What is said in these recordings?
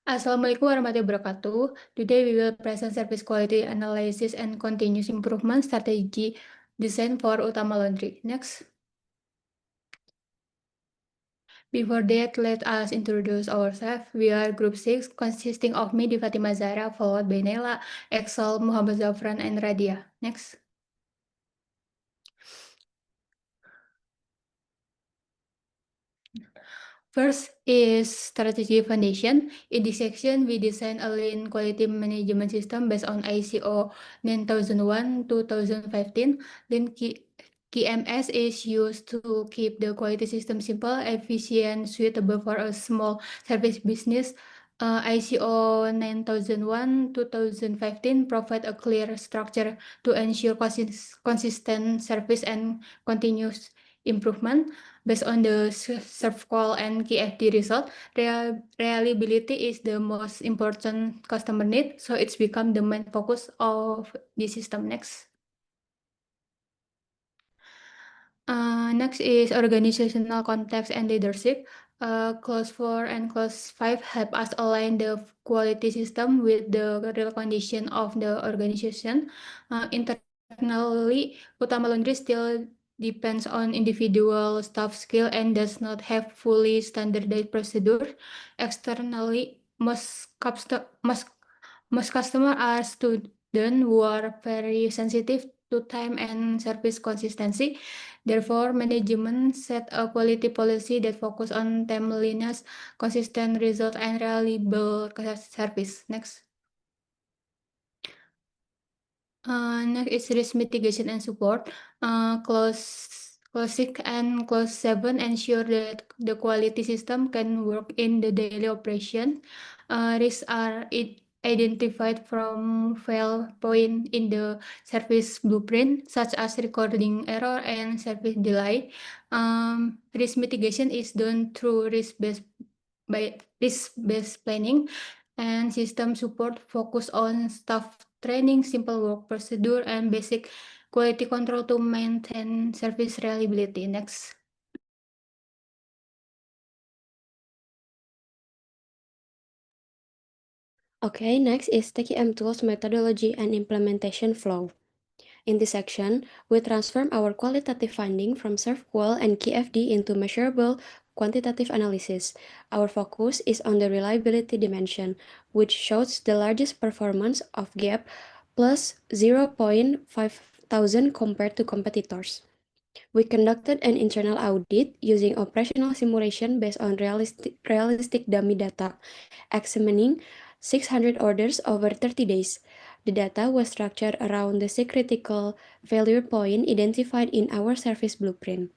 Assalamualaikum warahmatullahi wabarakatuh. Today we will present service quality analysis and continuous improvement strategy design for Utama Laundry. Next. Before that, let us introduce ourselves. We are Group 6, consisting of me, Fatima Zahra, followed by Nela, Excel, Muhammad Zafran, and Radia. Next. First is strategy foundation. In this section, we design a lean quality management system based on ISO 9001-2015. Lean QMS is used to keep the quality system simple, efficient, suitable for a small service business. ICO 9001-2015 provide a clear structure to ensure consistent service and continuous improvement. Based on the serve call and KFD result, reliability is the most important customer need, so it's become the main focus of the system. Next. Next is organizational context and leadership. Clause 4 and Clause 5 help us align the quality system with the real condition of the organization. Internally, Utama Laundry still depends on individual staff skill and does not have fully standardized procedure. Externally, most customers are students who are very sensitive to time and service consistency. Therefore, management set a quality policy that focus on timeliness, consistent result, and reliable service. Next. Next is risk mitigation and support. Clause 6 and Clause 7 ensure that the quality system can work in the daily operation. Risks are identified from fail point in the service blueprint, such as recording error and service delay. Risk mitigation is done through risk-based planning, and system support focus on staff training, simple work procedure, and basic quality control to maintain service reliability. Next. Okay, next is TKM Tools methodology and implementation flow. In this section, we transform our qualitative finding from ServQual and KFD into measurable quantitative analysis. Our focus is on the reliability dimension, which shows the largest performance of gap plus 0.5 thousand compared to competitors. We conducted an internal audit using operational simulation based on realistic dummy data, examining 600 orders over 30 days. The data was structured around the 6 critical failure points identified in our service blueprint.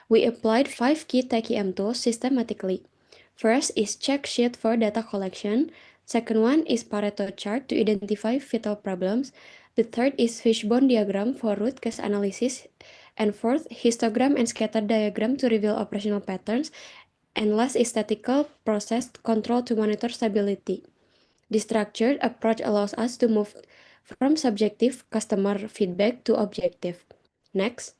We applied 5 key TKM tools systematically. First is check sheet for data collection. Second one is Pareto chart to identify vital problems. The third is fishbone diagram for root cause analysis. And fourth, histogram and scatter diagram to reveal operational patterns. And last is statistical process control to monitor stability. The structured approach allows us to move from subjective customer feedback to objective. Next.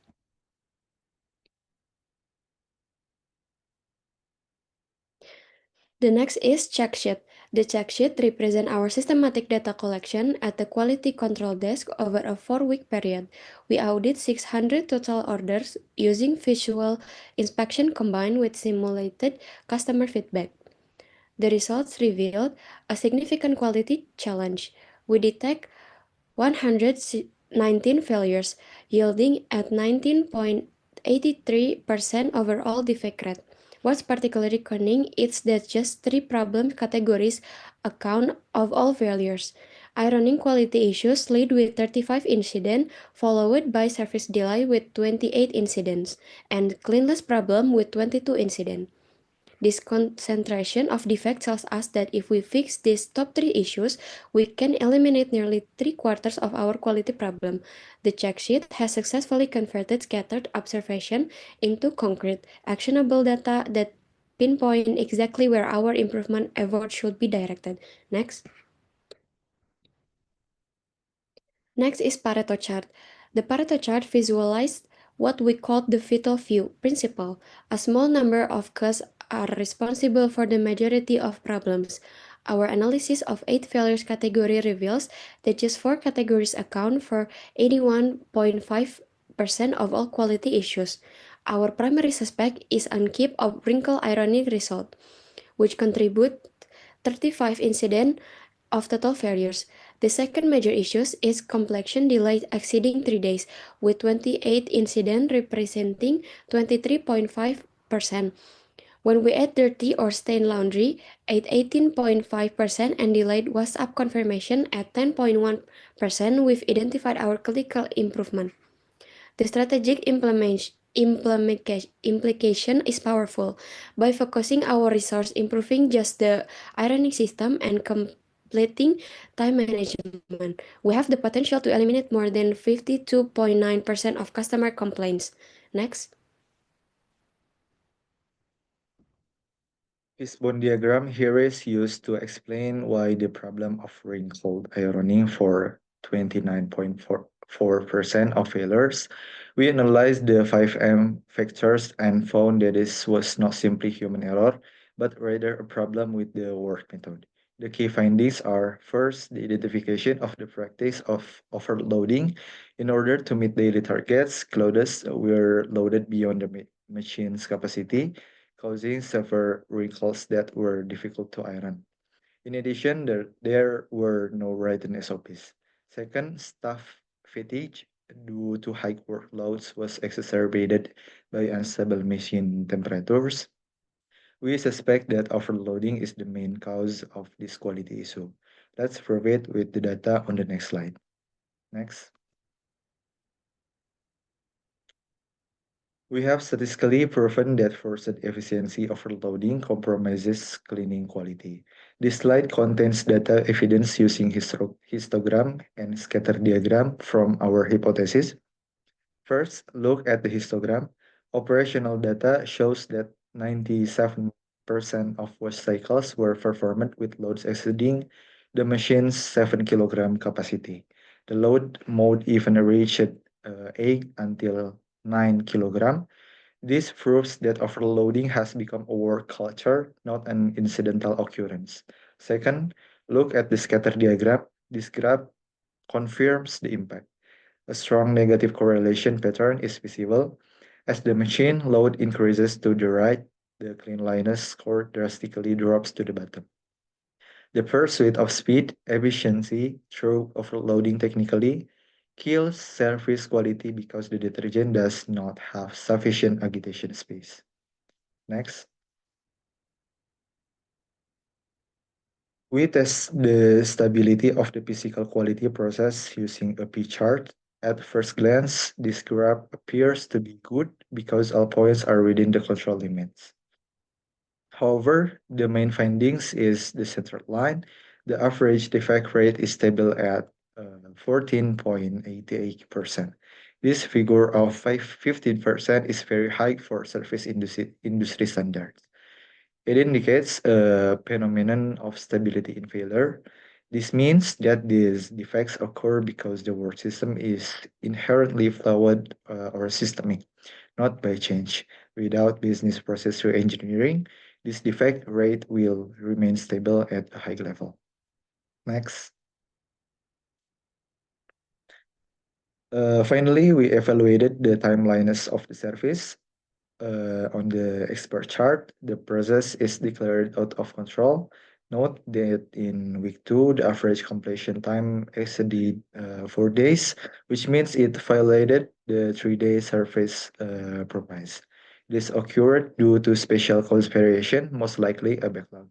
The next is check sheet. The check sheet represents our systematic data collection at the quality control desk over a 4-week period. We audit 600 total orders using visual inspection combined with simulated customer feedback. The results revealed a significant quality challenge. We detect 119 failures, yielding at 19.83% overall defect rate. What's particularly concerning is that just 3 problem categories account of all failures. Ironing quality issues lead with 35 incidents, followed by service delay with 28 incidents, and cleanliness problem with 22 incidents. This concentration of defects tells us that if we fix these top 3 issues, we can eliminate nearly 3/4 of our quality problem. The check sheet has successfully converted scattered observation into concrete, actionable data that pinpoint exactly where our improvement effort should be directed. Next. Next is Pareto chart. The Pareto chart visualized what we call the vital few principle. A small number of causes are responsible for the majority of problems. Our analysis of 8 failures category reveals that just 4 categories account for 81.5% of all quality issues. Our primary suspect is Unkip of wrinkle ironic result, which contribute 35 incidents of total failures. The second major issue is completion delay exceeding 3 days, with 28 incidents representing 23.5%. When we add dirty or stained laundry at 18.5% and delayed WhatsApp confirmation at 10.1%, we've identified our critical improvement. The strategic implication is powerful. By focusing our resource improving just the ironic system and completing time management, we have the potential to eliminate more than 52.9% of customer complaints. Next. Fishbone diagram here is used to explain why the problem of wrinkled ironing for 29.44% of failures. We analyzed the 5M factors and found that this was not simply human error, but rather a problem with the work method. The key findings are first, the identification of the practice of overloading. In order to meet daily targets, clothes were loaded beyond the machine's capacity, causing severe wrinkles that were difficult to iron. In addition, there were no written SOPs. Second, staff fatigue due to high workloads was exacerbated by unstable machine temperatures. We suspect that overloading is the main cause of this quality issue. Let's prove it with the data on the next slide. Next. We have statistically proven that forced efficiency overloading compromises cleaning quality. This slide contains data evidence using histogram and scatter diagram from our hypothesis. First, look at the histogram. Operational data shows that 97% of wash cycles were performed with loads exceeding the machine's 7 kilogram capacity. The load mode even reached 8 until 9 kilogram. This proves that overloading has become a work culture, not an incidental occurrence. Second, look at the scatter diagram. This graph confirms the impact. A strong negative correlation pattern is visible. As the machine load increases to the right, the cleanliness score drastically drops to the bottom. The pursuit of speed, efficiency through overloading technically kills surface quality because the detergent does not have sufficient agitation space. Next. We test the stability of the physical quality process using a P-chart. At first glance, this graph appears to be good because all points are within the control limits. However, the main findings is the central line. The average defect rate is stable at 14.88%. This figure of 15% is very high for surface industry standards. It indicates a phenomenon of stability in failure. This means that these defects occur because the work system is inherently flawed or systemic, not by change. Without business process re-engineering, this defect rate will remain stable at a high level. Next. Finally, we evaluated the timeliness of the service. On the expert chart, the process is declared out of control. Note that in week 2, the average completion time exceeded 4 days, which means it violated the 3-day service promise. This occurred due to spatial cause variation, most likely a backlog.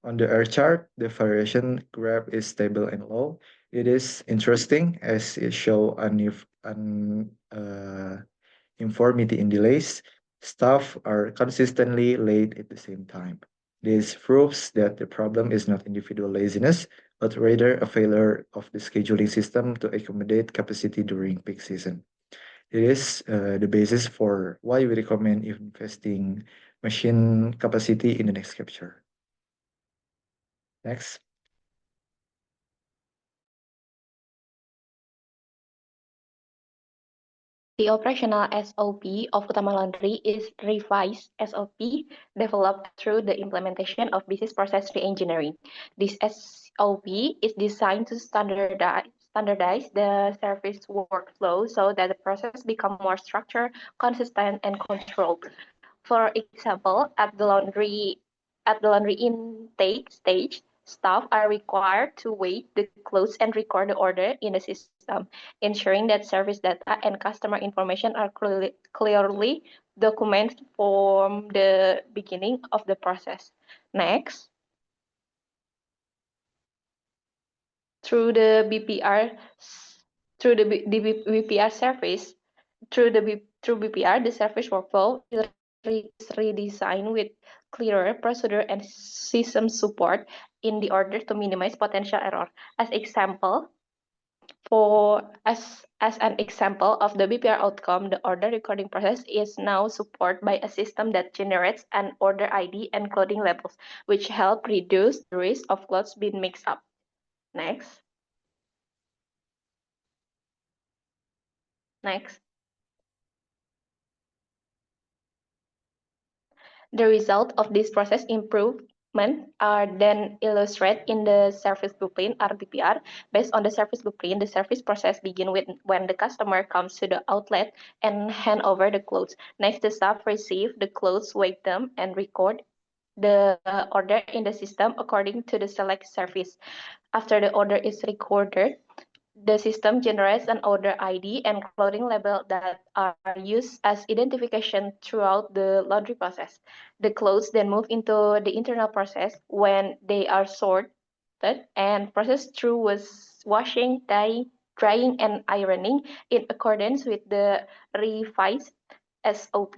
On the R chart, the variation graph is stable and low. It is interesting as it shows uniformity in delays. Staff are consistently late at the same time. This proves that the problem is not individual laziness, but rather a failure of the scheduling system to accommodate capacity during peak season. It is the basis for why we recommend investing machine capacity in the next capture. Next. The operational SOP of Utama Laundry is revised SOP developed through the implementation of business process reengineering. This SOP is designed to standardize the service workflow so that the process become more structured, consistent, and controlled. For example, at the laundry intake stage, staff are required to weigh the clothes and record the order in the system, ensuring that service data and customer information are clearly documented from the beginning of the process. Next, through the BPR, through the BPR service, through BPR, the service workflow is redesigned with clearer procedure and system support in the order to minimize potential error. As an example of the BPR outcome, the order recording process is now supported by a system that generates an order ID and clothing labels, which help reduce the risk of clothes being mixed up. Next. Next. The result of this process improvement are then illustrated in the service blueprint (RBPR). Based on the service blueprint, the service process begins with when the customer comes to the outlet and hand over the clothes. Next, the staff receive the clothes, weigh them, and record the order in the system according to the select service. After the order is recorded, the system generates an order ID and clothing label that are used as identification throughout the laundry process. The clothes then move into the internal process when they are sorted and processed through washing, drying, and ironing in accordance with the revised SOP.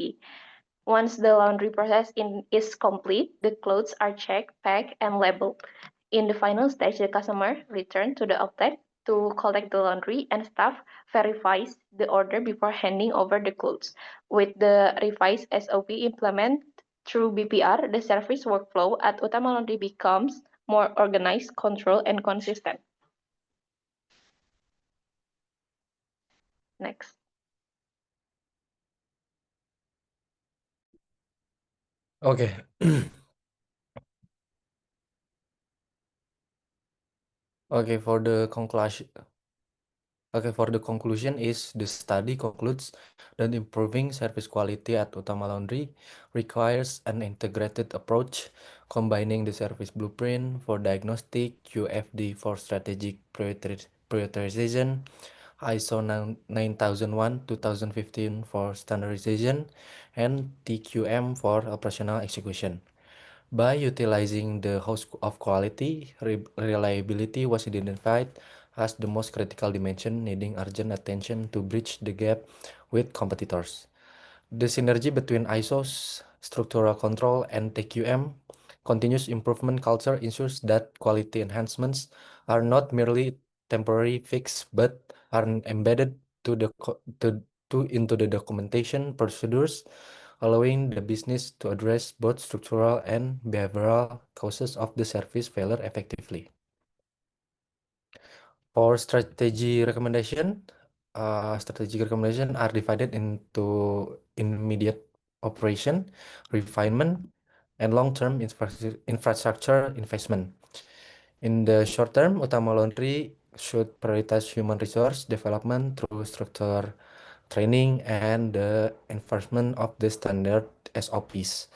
Once the laundry process is complete, the clothes are checked, packed, and labeled. In the final stage, the customer returns to the outlet to collect the laundry, and staff verifies the order before handing over the clothes. With the revised SOP implemented through BPR, the service workflow at Utama Laundry becomes more organized, controlled, and consistent. Next. Okay. Okay, for the conclusion is the study concludes that improving service quality at Utama Laundry requires an integrated approach combining the service blueprint for diagnostic, QFD for strategic prioritization, ISO 9001-2015 for standardization, and TQM for operational execution. By utilizing the host of quality, reliability was identified as the most critical dimension needing urgent attention to bridge the gap with competitors. The synergy between ISO's structural control and TQM continuous improvement culture ensures that quality enhancements are not merely temporary fix but are embedded into the documentation procedures, allowing the business to address both structural and behavioral causes of the service failure effectively. For strategy recommendation are divided into immediate operation, refinement, and long-term infrastructure investment. In the short term, Utama Laundry should prioritize human resource development through structure training and the enforcement of the standard SOPs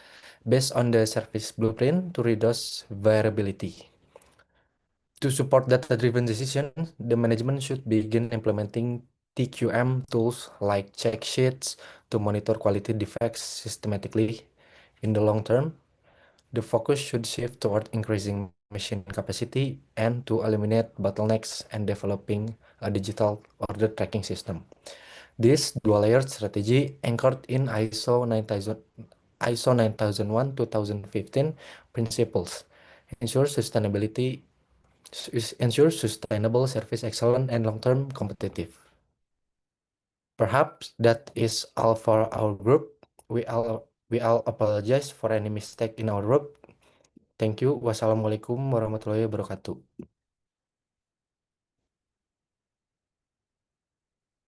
based on the service blueprint to reduce variability. To support data-driven decisions, the management should begin implementing TQM tools like check sheets to monitor quality defects systematically. In the long term, the focus should shift toward increasing machine capacity and to eliminate bottlenecks and developing a digital order tracking system. This dual-layered strategy, anchored in ISO 9001-2015 principles, ensures sustainable service excellence and long-term competitive. Perhaps that is all for our group. We all apologize for any mistake in our group. Thank you. Wassalamualaikum warahmatullahi wabarakatuh.